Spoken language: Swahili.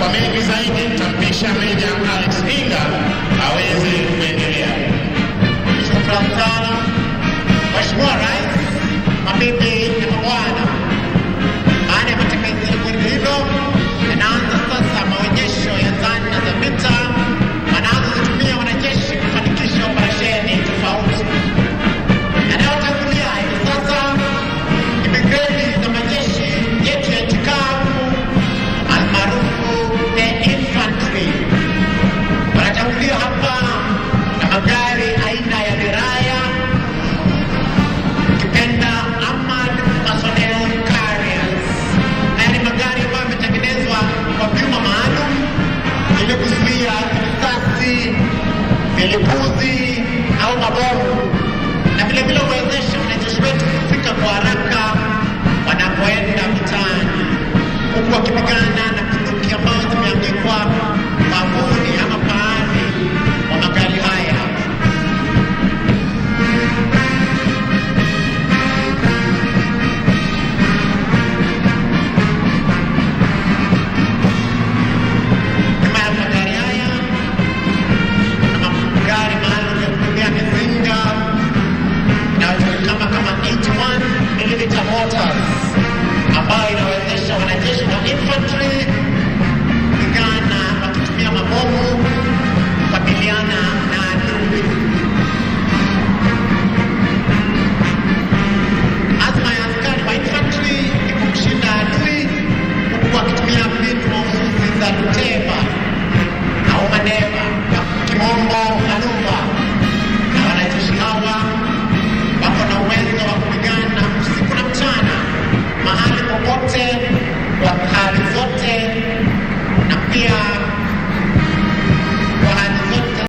kwa mengi zaidi tampisha Meja Alex Inga aweze kuendelea. Shukrani sana Mheshimiwa Rais, mabibi na mabwana. Baada ya matengenezo hilo, yanaanza sasa maonyesho ya zana za vita wanazozitumia wanajeshi kufanikisha operesheni tofauti. Yanayotangulia hivi sasa ni brigedi za majeshi yetu ya nchi kavu almaarufu the infantry. Wanatangulia hapa na magari aina ya Deraya, ukipenda Armored Personnel Carriers. Haya ni magari ambayo yametengenezwa kwa vyuma maalum ili kuzuia risasi, milipuzi au mabomu, na vile vile kuwezesha wanajeshi wetu kufika kwa haraka wanapoenda mitaani, huku wakipigana na bunduki ambazo zimeandikwa pavuni ama paani wa magari haya. Nyuma ya magari haya kuna magari maalum ya kubebea mizinga inayojulikana kama 81mm mortars, ambayo inawezesha wanajeshi wa infantry kupigana wakitumia mabomu kukabiliana na adui. Azma ya askari wa infantry ni kumshinda adui huku wakitumia mbinu mahususi za luteva au maneva kwa kimombo manuva, na wanajeshi hawa wako na uwezo wa kupigana usiku na mchana, mahali popote, kwa hali zote, na pia